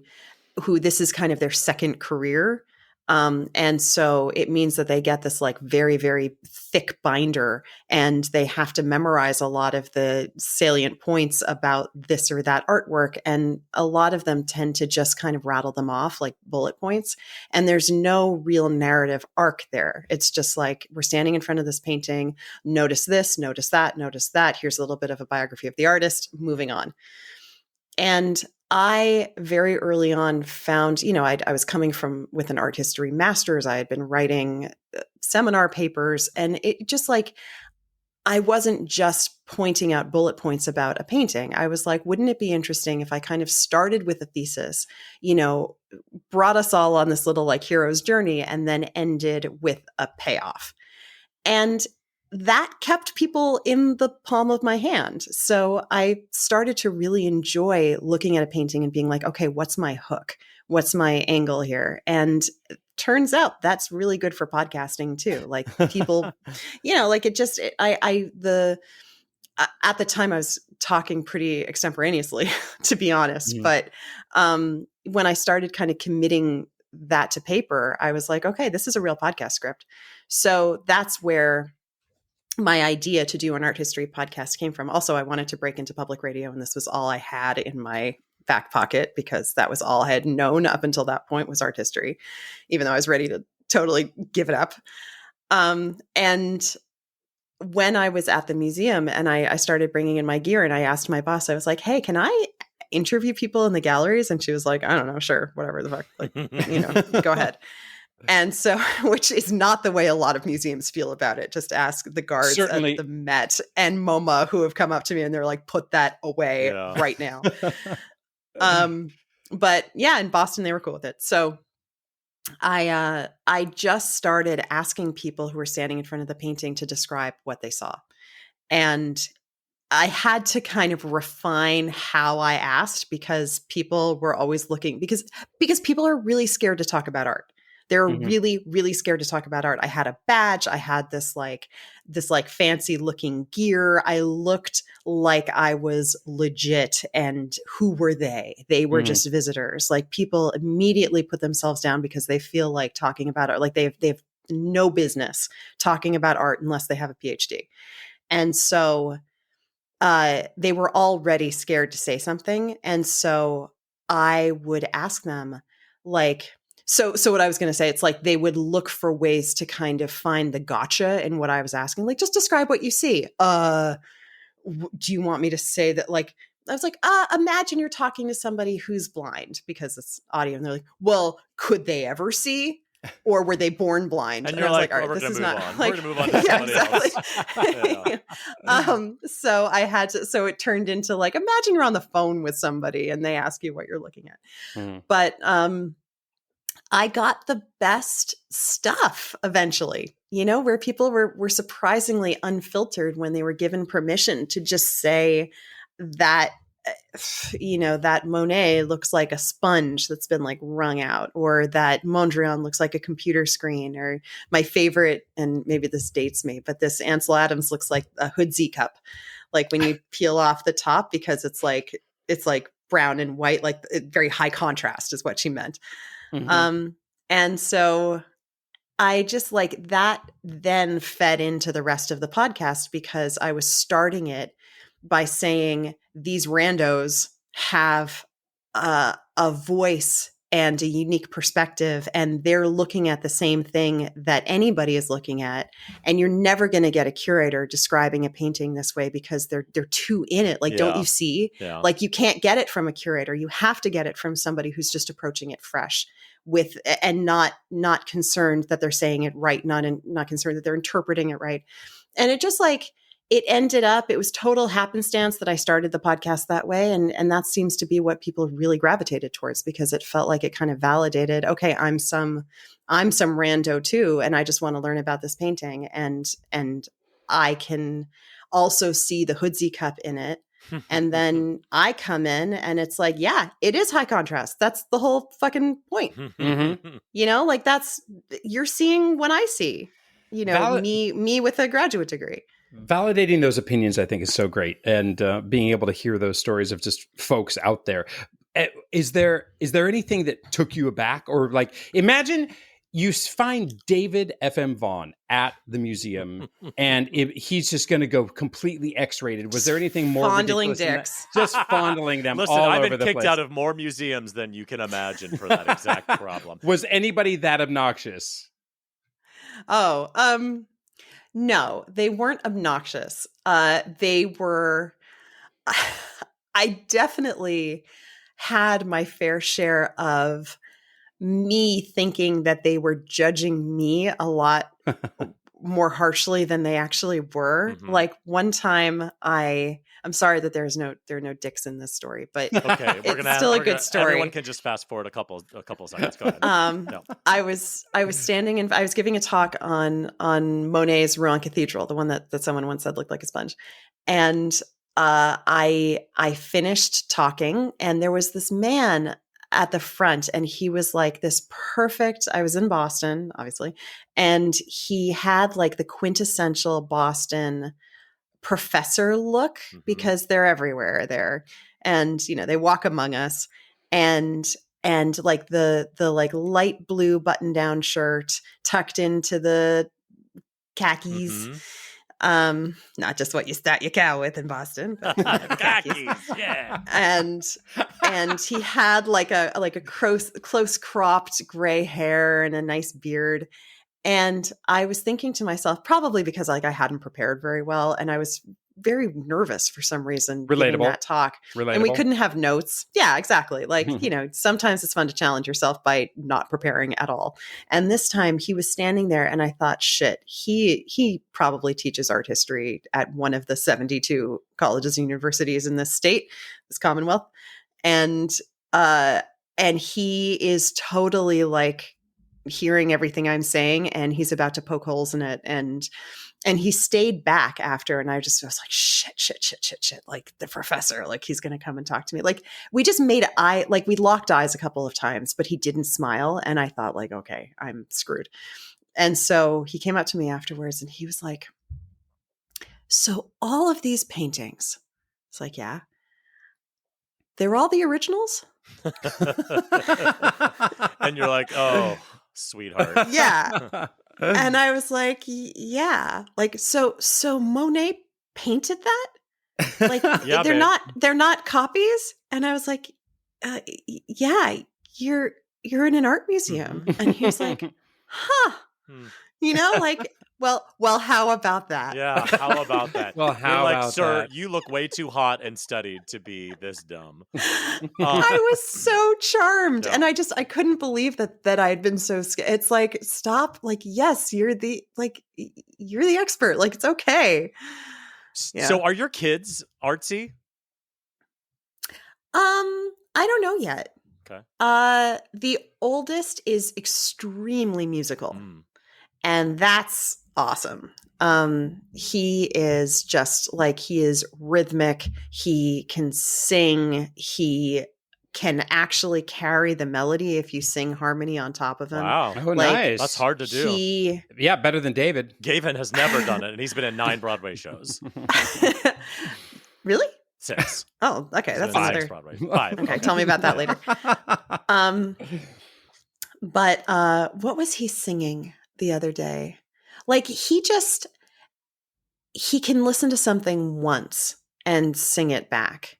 this is kind of their second career. And so it means that they get this like very, very thick binder, and they have to memorize a lot of the salient points about this or that artwork. And a lot of them tend to just kind of rattle them off like bullet points. And there's no real narrative arc there. It's just like, we're standing in front of this painting. Notice this, notice that, notice that. Here's a little bit of a biography of the artist, moving on. And I very early on found, I was coming with an art history master's. I had been writing seminar papers, and it just like, I wasn't just pointing out bullet points about a painting. I was like, wouldn't it be interesting if I kind of started with a thesis, brought us all on this little like hero's journey, and then ended with a payoff? And that kept people in the palm of my hand. So I started to really enjoy looking at a painting and being like, okay, what's my hook? What's my angle here? And turns out that's really good for podcasting too. Like people, like it just, at the time I was talking pretty extemporaneously, to be honest. But when I started kind of committing that to paper, I was like, okay, this is a real podcast script. So that's where my idea to do an art history podcast came from. Also, I wanted to break into public radio, and this was all I had in my back pocket because that was all I had known up until that point was art history, even though I was ready to totally give it up. And when I was at the museum and I started bringing in my gear, and I asked my boss, I was like, hey, can I interview people in the galleries? And she was like, I don't know, sure, whatever the fuck, like, go ahead. And so, which is not the way a lot of museums feel about it. Just ask the guards at the Met and MoMA who have come up to me and they're like, put that away right now. But yeah, in Boston, they were cool with it. So I just started asking people who were standing in front of the painting to describe what they saw. And I had to kind of refine how I asked because people were always looking, because people are really scared to talk about art. They're really, really scared to talk about art. I had a badge. I had this fancy looking gear. I looked like I was legit. And who were they? They were just visitors. Like people immediately put themselves down because they feel like talking about art. Like they have no business talking about art unless they have a PhD. And so they were already scared to say something. And so I would ask them like, So what I was going to say, it's like they would look for ways to kind of find the gotcha in what I was asking. Like, just describe what you see. Do you want me to say that? Like, I was like, imagine you're talking to somebody who's blind because it's audio. And they're like, well, could they ever see? Or were they born blind? And you're like, all right, this is not like, we're going to move on to somebody else. So I had to, so it turned into like, imagine you're on the phone with somebody and they ask you what you're looking at. But, I got the best stuff eventually, where people were surprisingly unfiltered when they were given permission to just say that, that Monet looks like a sponge that's been like wrung out, or that Mondrian looks like a computer screen, or my favorite, and maybe this dates me, but this Ansel Adams looks like a Hoodsie cup. Like when you peel off the top because it's like brown and white, like very high contrast is what she meant. And so I just like that then fed into the rest of the podcast because I was starting it by saying these randos have a voice and a unique perspective, and they're looking at the same thing that anybody is looking at. And you're never going to get a curator describing a painting this way because they're too in it. Like, don't you see? Yeah. Like, you can't get it from a curator. You have to get it from somebody who's just approaching it fresh and not concerned that they're saying it right, not concerned that they're interpreting it right. And it just like, it ended up, it was total happenstance that I started the podcast that way. And that seems to be what people really gravitated towards because it felt like it kind of validated, okay, I'm some rando too. And I just want to learn about this painting. And I can also see the Hoodsie cup in it. And then I come in and it's like, yeah, it is high contrast. That's the whole fucking point. Like you're seeing what I see, me with a graduate degree. Validating those opinions, I think, is so great. And being able to hear those stories of just folks out there. Is there anything that took you aback? Or like, imagine you find David F.M. Vaughn at the museum and he's just going to go completely X-rated. Was there anything more fondling ridiculous dicks? Just fondling them. Listen, all I've over been the kicked place. Out of more museums than you can imagine for that exact problem. Was anybody that obnoxious? No, they weren't obnoxious. They were, I definitely had my fair share of me thinking that they were judging me a lot more harshly than they actually were. Like one time I'm sorry that there are no dicks in this story, but okay, it's still a good story. Everyone can just fast forward a couple seconds. Go ahead. No. I was standing I was giving a talk on Monet's Rouen Cathedral, the one that someone once said looked like a sponge. And I finished talking, and there was this man at the front, and he was like this perfect, I was in Boston, obviously, and he had like the quintessential Boston professor look, because they're everywhere there. And, they walk among us, and like the like light blue button down shirt tucked into the khakis. Not just what you start your cow with in Boston, but khakis, yeah. And he had like a close cropped gray hair and a nice beard. And I was thinking to myself, probably because like I hadn't prepared very well, and I was very nervous for some reason giving that talk. And we couldn't have notes. Yeah, exactly. Like, sometimes it's fun to challenge yourself by not preparing at all. And this time he was standing there, and I thought, shit, he probably teaches art history at one of the 72 colleges and universities in this state, this Commonwealth. And he is totally like hearing everything I'm saying, and he's about to poke holes in it. And he stayed back after, and I was like, shit. Like the professor, like he's going to come and talk to me. Like we just we locked eyes a couple of times, but he didn't smile. And I thought like, okay, I'm screwed. And so he came up to me afterwards, and he was like, so all of these paintings, it's like, yeah, they're all the originals. And you're like, oh, sweetheart. Yeah. And I was like, yeah, like, so Monet painted that? Like, yeah, they're not copies. And I was like, yeah, you're in an art museum. And he was like, huh, like, well, how about that? Yeah. How about that? Well, how like, about sir, that? you look way too hot and studied to be this dumb. I was so charmed. Yeah. And I couldn't believe that I had been so scared. It's like, stop. Like, yes, you're the expert. Like, it's okay. Yeah. So are your kids artsy? I don't know yet. Okay. The oldest is extremely musical. And that's awesome. He is just like, he is rhythmic. He can sing. He can actually carry the melody if you sing harmony on top of him. Wow. Oh, nice. That's hard to do. Yeah, better than David. Gavin has never done it, and he's been in 9 Broadway shows. Really? 6. Oh, okay. That's another. 5. Okay, tell me about that later. But what was he singing the other day? Like, he can listen to something once and sing it back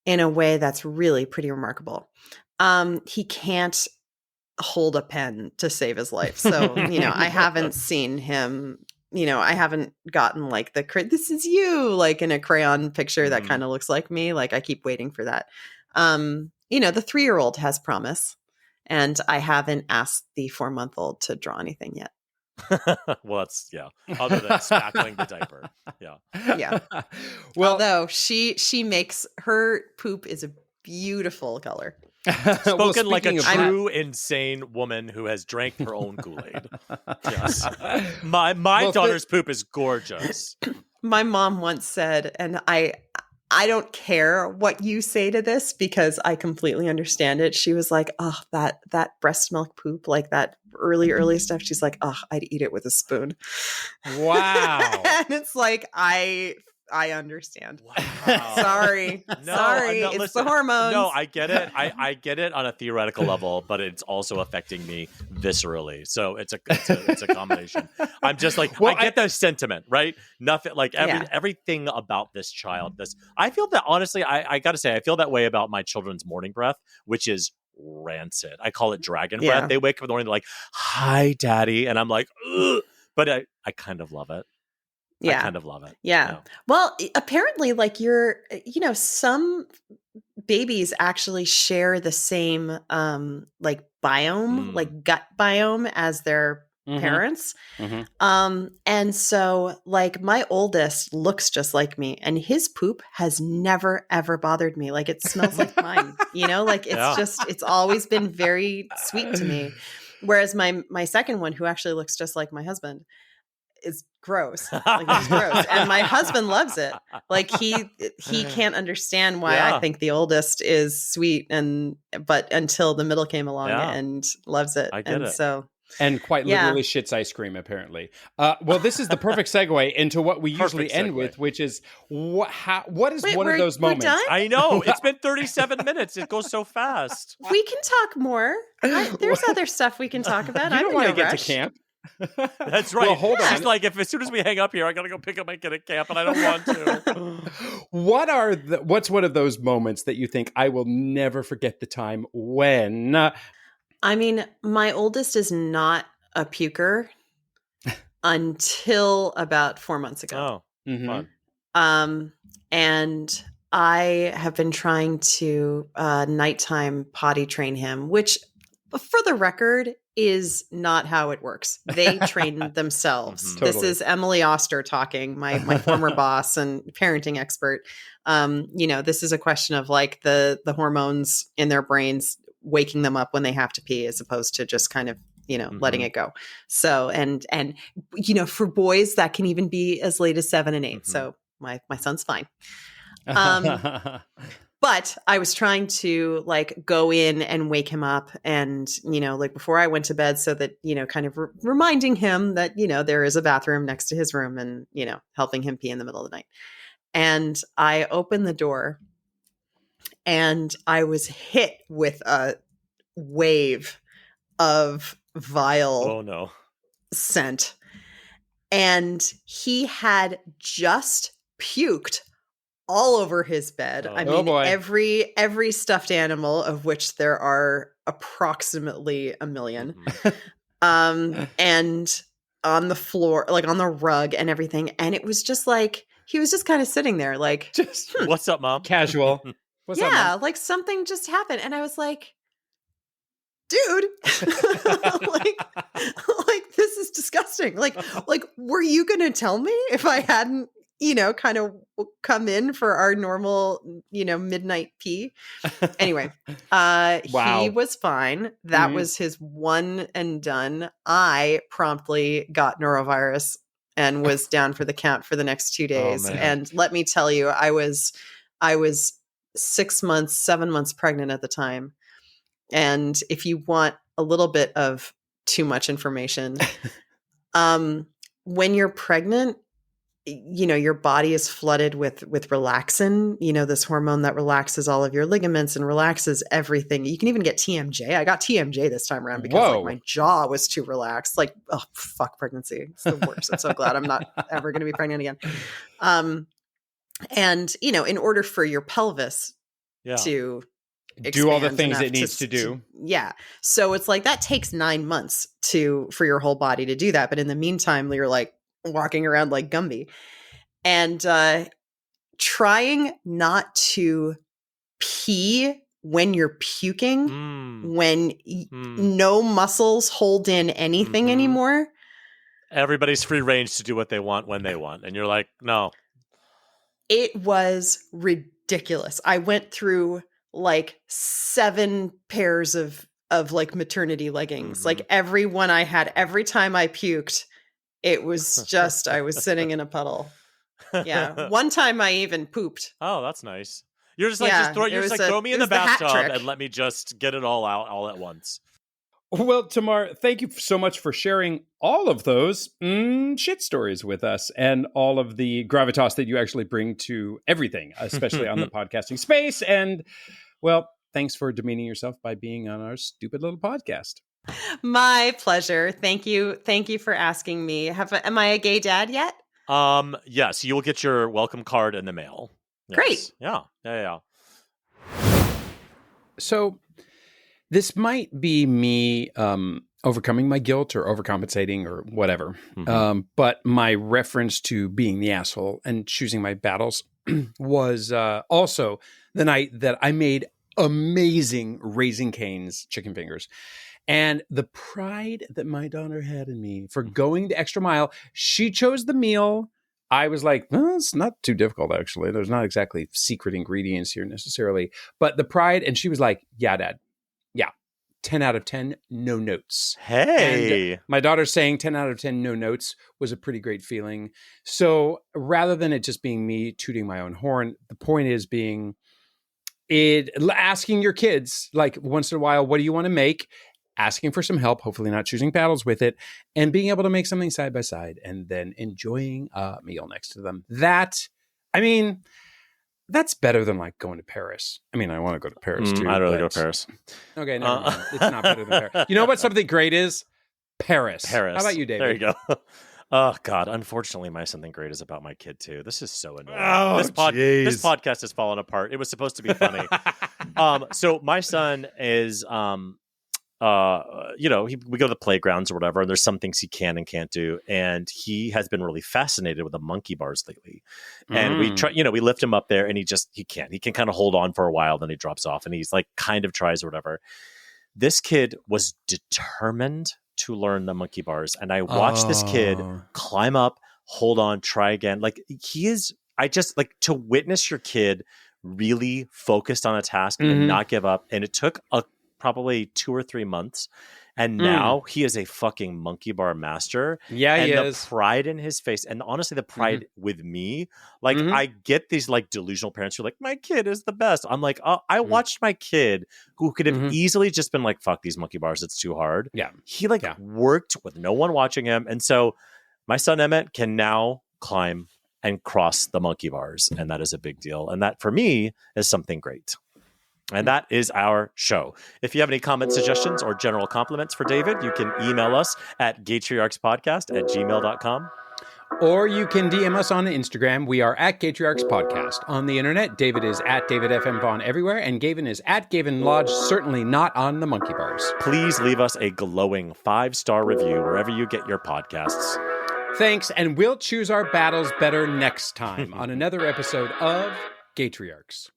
in a way that's really pretty remarkable. He can't hold a pen to save his life. So, I haven't seen him, I haven't gotten like this is you, like in a crayon picture that kind of looks like me. Like, I keep waiting for that. The 3-year-old has promise, and I haven't asked the 4-month-old to draw anything yet. Well, that's other than spackling the diaper. Yeah. Well, although she makes her poop is a beautiful color. Spoken like a true insane woman who has drank her own Kool-Aid. Yes. My daughter's poop is gorgeous. My mom once said, and I don't care what you say to this because I completely understand it. She was like, oh, that breast milk poop, like that early stuff. She's like, oh, I'd eat it with a spoon. Wow. And it's like, I understand. Wow. Sorry. It's listen, the hormones. No, I get it. I get it on a theoretical level, but it's also affecting me viscerally. So it's a combination. I'm just like, I get the sentiment, right? Nothing like everything about this child. I feel that honestly, I got to say, I feel that way about my children's morning breath, which is rancid. I call it dragon breath. They wake up in the morning, they're like, "Hi, Daddy," and I'm like, ugh. But I kind of love it. Yeah. I kind of love it. Yeah. Well, apparently, like some babies actually share the same like biome, like gut biome as their parents. And so like my oldest looks just like me, and his poop has never ever bothered me. Like it smells like mine, like it's always been very sweet to me. Whereas my second one, who actually looks just like my husband, is gross. Like it's gross. And my husband loves it. Like he can't understand why I think the oldest is sweet, but until the middle came along and loves it. I get it. So and quite literally shits ice cream, apparently. Well, this is the perfect segue into what we usually end with, which is what is one of those moments? Done? I know. It's been 37 minutes. It goes so fast. We can talk more. There's other stuff we can talk about. You don't want to get rush. to camp. That's right. Well, hold on. She's like, if as soon as we hang up here, I gotta go pick up my kid at camp, and I don't want to. What's one of those moments that you think I will never forget the time when? I mean, my oldest is not a puker until about 4 months ago. Oh, fun. And I have been trying to nighttime potty train him, which, for the record, is not how it works. They train themselves. Totally. This is Emily Oster talking, my former boss and parenting expert. This is a question of like the hormones in their brains waking them up when they have to pee, as opposed to just kind of, letting it go. So, and for boys that can even be as late as 7 and 8. So my son's fine. But I was trying to like go in and wake him up and, like before I went to bed, so that, kind of reminding him that, there is a bathroom next to his room, and, helping him pee in the middle of the night. And I opened the door and I was hit with a wave of vile scent. And he had just puked all over his bed. I mean, every stuffed animal, of which there are approximately 1 million, and on the floor, like on the rug and everything. And it was just like, he was just kind of sitting there like, just, what's up, Mom? Casual. What's up, Mom? Like something just happened. And I was like, dude, like this is disgusting. Like, were you going to tell me if I hadn't, kind of come in for our normal, midnight pee? Anyway, he was fine. That was his one and done. I promptly got norovirus and was down for the count for the next 2 days. And let me tell you, I was 7 months pregnant at the time. And if you want a little bit of too much information, when you're pregnant, your body is flooded with relaxin, this hormone that relaxes all of your ligaments and relaxes everything. You can even get TMJ. I got TMJ this time around because like my jaw was too relaxed. Like, oh, fuck pregnancy. It's the worst. I'm so glad I'm not ever going to be pregnant again. And, in order for your pelvis to do all the things it needs to do. So it's like that takes 9 months for your whole body to do that. But in the meantime, you're like walking around like Gumby, and trying not to pee when you're puking, when no muscles hold in anything anymore. Everybody's free range to do what they want when they want. And you're like, no. It was ridiculous. I went through like 7 pairs of like maternity leggings. Like every one I had, every time I puked, it was just, I was sitting in a puddle. Yeah. One time I even pooped. Oh, that's nice. You're just like, throw me in the bathtub and let me just get it all out all at once. Well, Tamar, thank you so much for sharing all of those shit stories with us, and all of the gravitas that you actually bring to everything, especially on the podcasting space. And, well, thanks for demeaning yourself by being on our stupid little podcast. My pleasure. Thank you. Thank you for asking me. Am I a gay dad yet? Yes, you will get your welcome card in the mail. Yes. Great. Yeah. So this might be me overcoming my guilt or overcompensating or whatever. But my reference to being the asshole and choosing my battles was also the night that I made amazing Raising Cane's chicken fingers. And the pride that my daughter had in me for going the extra mile, she chose the meal. I was like, well, it's not too difficult, actually. There's not exactly secret ingredients here necessarily. But the pride, and she was like, yeah, Dad. Yeah. 10 out of 10, no notes. Hey. And my daughter saying 10 out of 10, no notes was a pretty great feeling. So rather than it just being me tooting my own horn, the point is asking your kids, like once in a while, what do you want to make? Asking for some help, hopefully not choosing battles with it, and being able to make something side by side and then enjoying a meal next to them. That's better than like going to Paris. I mean, I want to go to Paris too. I'd rather go to Paris. Okay, never mind. It's not better than Paris. You know what something great is? Paris. How about you, David? There you go. Oh, God. Unfortunately, my something great is about my kid, too. This is so annoying. Oh, this podcast has fallen apart. It was supposed to be funny. So my son is... we go to the playgrounds or whatever, and there's some things he can and can't do. And he has been really fascinated with the monkey bars lately. And we try, we lift him up there and he can't. He can kind of hold on for a while, then he drops off and he's like kind of tries or whatever. This kid was determined to learn the monkey bars. And I watched this kid climb up, hold on, try again. Like I just like to witness your kid really focused on a task and not give up. And it took probably 2 or 3 months. And now he is a fucking monkey bar master. Yeah, and he the is. pride in his face, and honestly, the pride with me. Like, I get these like delusional parents who are like, my kid is the best. I'm like, I watched my kid who could have easily just been like, fuck these monkey bars, it's too hard. Yeah. He worked with no one watching him. And so my son Emmett can now climb and cross the monkey bars. And that is a big deal. And that for me is something great. And that is our show. If you have any comments, suggestions, or general compliments for David, you can email us at GaytriarchsPodcast@gmail.com. Or you can DM us on Instagram. We are at GaytriarchsPodcast. On the internet, David is at DavidFMVaughn everywhere, and Gavin is at Gavin Lodge, certainly not on the monkey bars. Please leave us a glowing 5-star review wherever you get your podcasts. Thanks, and we'll choose our battles better next time on another episode of Gaytriarchs.